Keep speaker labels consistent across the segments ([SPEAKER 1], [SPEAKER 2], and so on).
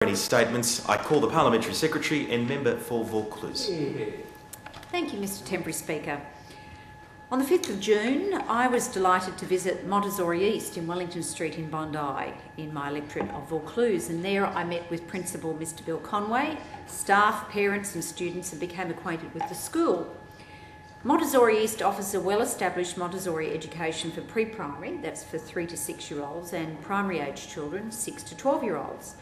[SPEAKER 1] Any statements? I call the Parliamentary Secretary and Member for Vaucluse.
[SPEAKER 2] Thank you, Mr Temporary Speaker. On the 5th of June, I was delighted to visit Montessori East in Wellington Street in Bondi in my electorate of Vaucluse, and there I met with Principal Mr Bill Conway, staff, parents and students, and became acquainted with the school. Montessori East offers a well-established Montessori education for pre-primary, that's for 3 to 6-year-olds, and primary-age children, 6 to 12-year-olds.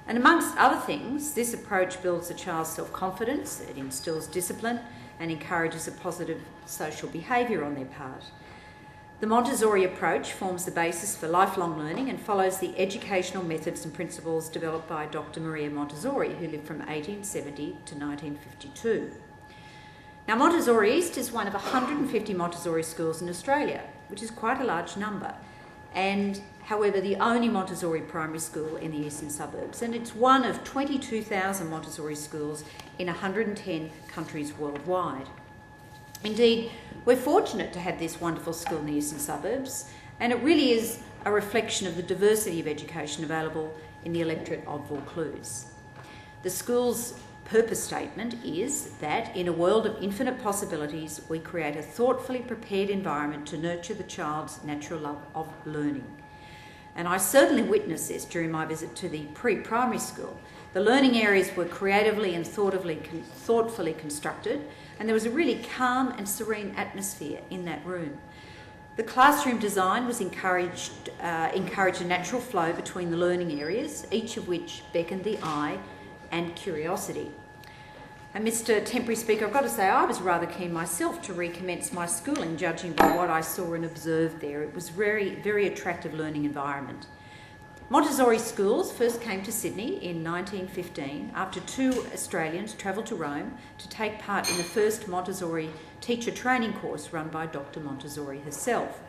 [SPEAKER 2] And amongst other things, this approach builds a child's self-confidence, it instills discipline and encourages a positive social behaviour on their part. The Montessori approach forms the basis for lifelong learning and follows the educational methods and principles developed by Dr. Maria Montessori, who lived from 1870 to 1952. Now, Montessori East is one of 150 Montessori schools in Australia, which is quite a large number, and however the only Montessori primary school in the eastern suburbs, and it's one of 22,000 Montessori schools in 110 countries worldwide. Indeed, we're fortunate to have this wonderful school in the eastern suburbs, and it really is a reflection of the diversity of education available in the electorate of Vaucluse. The school's purpose statement is that in a world of infinite possibilities, we create a thoughtfully prepared environment to nurture the child's natural love of learning. And I certainly witnessed this during my visit to the pre-primary school. The learning areas were creatively and thoughtfully constructed, and there was a really calm and serene atmosphere in that room. The classroom design was encouraged a natural flow between the learning areas, each of which beckoned the eye and curiosity. And Mr Temporary Speaker, I've got to say I was rather keen myself to recommence my schooling, judging by what I saw and observed there. It was a very attractive learning environment. Montessori schools first came to Sydney in 1915 after 2 Australians travelled to Rome to take part in the first Montessori teacher training course run by Dr Montessori herself.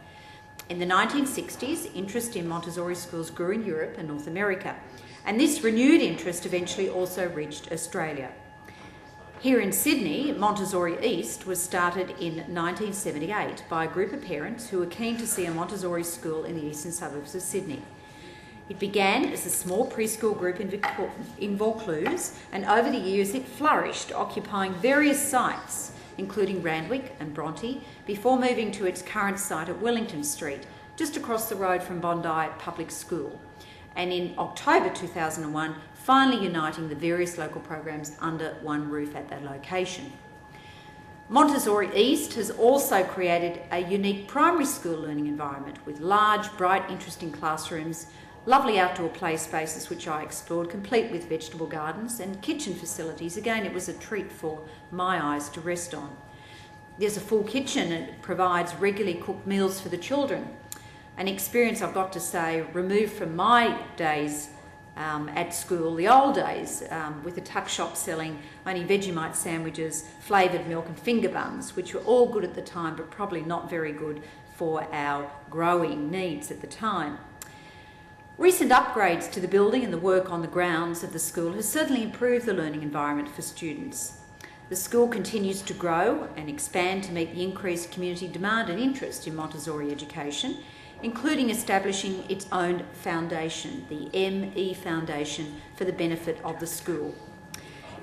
[SPEAKER 2] In the 1960s, interest in Montessori schools grew in Europe and North America, and this renewed interest eventually also reached Australia. Here in Sydney, Montessori East was started in 1978 by a group of parents who were keen to see a Montessori school in the eastern suburbs of Sydney. It began as a small preschool group in Vaucluse, and over the years it flourished, occupying various sites, including Randwick and Bronte, before moving to its current site at Wellington Street, just across the road from Bondi Public School, and in October 2001, finally uniting the various local programs under one roof at that location. Montessori East has also created a unique primary school learning environment with large, bright, interesting classrooms, lovely outdoor play spaces which I explored, complete with vegetable gardens and kitchen facilities. Again, it was a treat for my eyes to rest on. There's a full kitchen and it provides regularly cooked meals for the children. An experience, I've got to say, removed from my days at school, the old days, with the tuck shop selling only Vegemite sandwiches, flavoured milk and finger buns, which were all good at the time but probably not very good for our growing needs at the time. Recent upgrades to the building and the work on the grounds of the school has certainly improved the learning environment for students. The school continues to grow and expand to meet the increased community demand and interest in Montessori education, including establishing its own foundation, the ME Foundation, for the benefit of the school.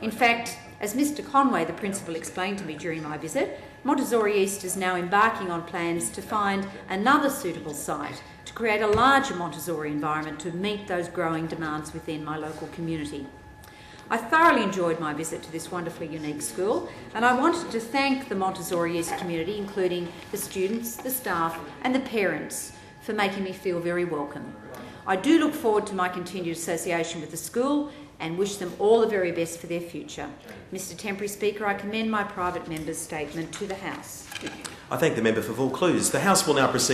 [SPEAKER 2] In fact, as Mr Conway, the principal, explained to me during my visit, Montessori East is now embarking on plans to find another suitable site to create a larger Montessori environment to meet those growing demands within my local community. I thoroughly enjoyed my visit to this wonderfully unique school, and I wanted to thank the Montessori East community, including the students, the staff and the parents, for making me feel very welcome. I do look forward to my continued association with the school and wish them all the very best for their future. Mr Temporary Speaker, I commend my private member's statement to the House.
[SPEAKER 1] I thank the member for Vaucluse. The House will now proceed